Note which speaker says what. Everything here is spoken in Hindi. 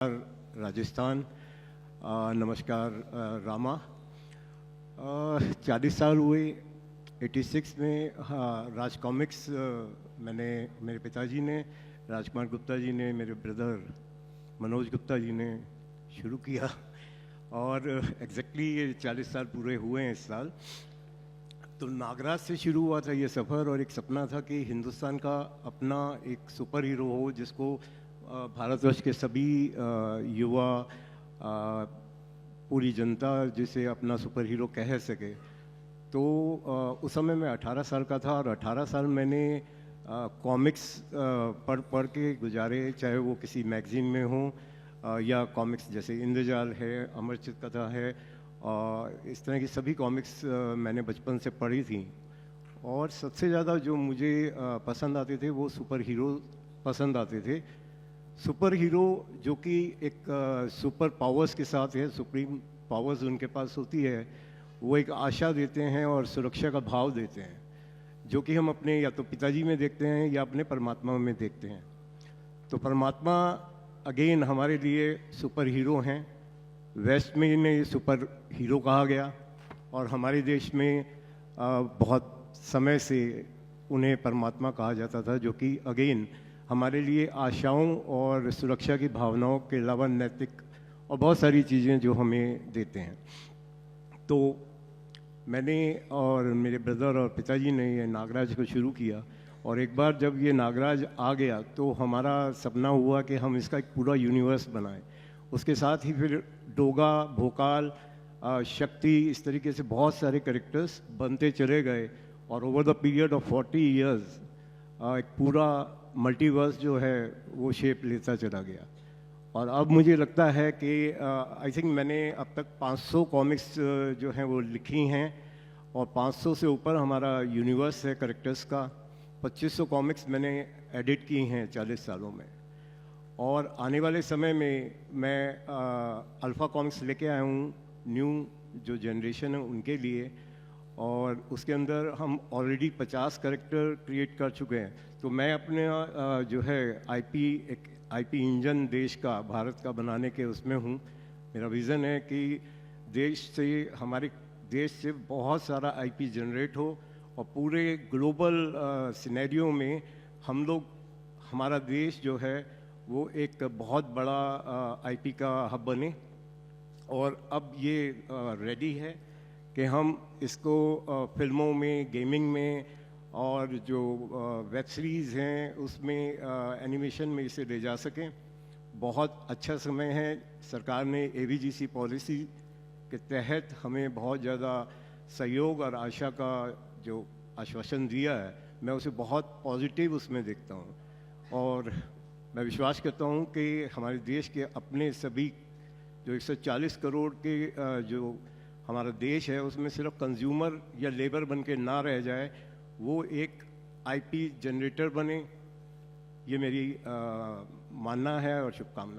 Speaker 1: राजस्थान। नमस्कार रामा। 40 साल हुए। 86 में राज कॉमिक्स मैंने, मेरे पिताजी ने, राजकुमार गुप्ता जी ने, मेरे ब्रदर मनोज गुप्ता जी ने शुरू किया और एग्जैक्टली ये 40 साल पूरे हुए हैं इस साल। तो नागराज से शुरू हुआ था ये सफ़र और एक सपना था कि हिंदुस्तान का अपना एक सुपर हीरो हो जिसको भारतवर्ष के सभी युवा, पूरी जनता जिसे अपना सुपर हीरो कह सके। तो उस समय मैं 18 साल का था और 18 साल मैंने कॉमिक्स पढ़ के गुजारे, चाहे वो किसी मैगज़ीन में हो या कॉमिक्स जैसे इंद्रजाल है, अमरचित कथा है, इस तरह की सभी कॉमिक्स मैंने बचपन से पढ़ी थी। और सबसे ज़्यादा जो मुझे पसंद आते थे वो सुपर हीरो पसंद आते थे। सुपर हीरो जो कि एक सुपर पावर्स के साथ है, सुप्रीम पावर्स उनके पास होती है, वो एक आशा देते हैं और सुरक्षा का भाव देते हैं, जो कि हम अपने या तो पिताजी में देखते हैं या अपने परमात्मा में देखते हैं। तो परमात्मा अगेन हमारे लिए सुपर हीरो हैं। वेस्ट में इन्हें सुपर हीरो कहा गया और हमारे देश में बहुत समय से उन्हें परमात्मा कहा जाता था, जो कि अगेन हमारे लिए आशाओं और सुरक्षा की भावनाओं के अलावा नैतिक और बहुत सारी चीज़ें जो हमें देते हैं। तो मैंने और मेरे ब्रदर और पिताजी ने ये नागराज को शुरू किया और एक बार जब ये नागराज आ गया तो हमारा सपना हुआ कि हम इसका एक पूरा यूनिवर्स बनाएं। उसके साथ ही फिर डोगा, भोकाल, शक्ति, इस तरीके से बहुत सारे कैरेक्टर्स बनते चले गए और over the period of 40 years एक पूरा मल्टीवर्स जो है वो शेप लेता चला गया। और अब मुझे लगता है कि आई थिंक मैंने अब तक 500 कॉमिक्स जो हैं वो लिखी हैं और 500 से ऊपर हमारा यूनिवर्स है कैरेक्टर्स का। 2500 कॉमिक्स मैंने एडिट की हैं 40 सालों में। और आने वाले समय में मैं अल्फ़ा कॉमिक्स लेके आया हूँ, न्यू जो जनरेशन है उनके लिए, और उसके अंदर हम ऑलरेडी 50 कैरेक्टर क्रिएट कर चुके हैं। तो मैं अपने जो है एक आईपी इंजन देश का, भारत का बनाने के उसमें हूँ। मेरा विज़न है कि हमारे देश से बहुत सारा आईपी जनरेट हो और पूरे ग्लोबल सिनेरियो में हमारा देश जो है वो एक बहुत बड़ा आईपी का हब बने। और अब ये रेडी है कि हम इसको फिल्मों में, गेमिंग में और जो वेब सीरीज़ हैं उसमें, एनिमेशन में इसे ले जा सकें। बहुत अच्छा समय है। सरकार ने एवीजीसी पॉलिसी के तहत हमें बहुत ज़्यादा सहयोग और आशा का जो आश्वासन दिया है, मैं उसे बहुत पॉजिटिव उसमें देखता हूँ। और मैं विश्वास करता हूँ कि हमारे देश के अपने सभी जो 140 करोड़ के जो हमारा देश है उसमें सिर्फ कंज्यूमर या लेबर बन के ना रह जाए, वो एक आईपी जनरेटर बने। ये मेरी मानना है और शुभकामना।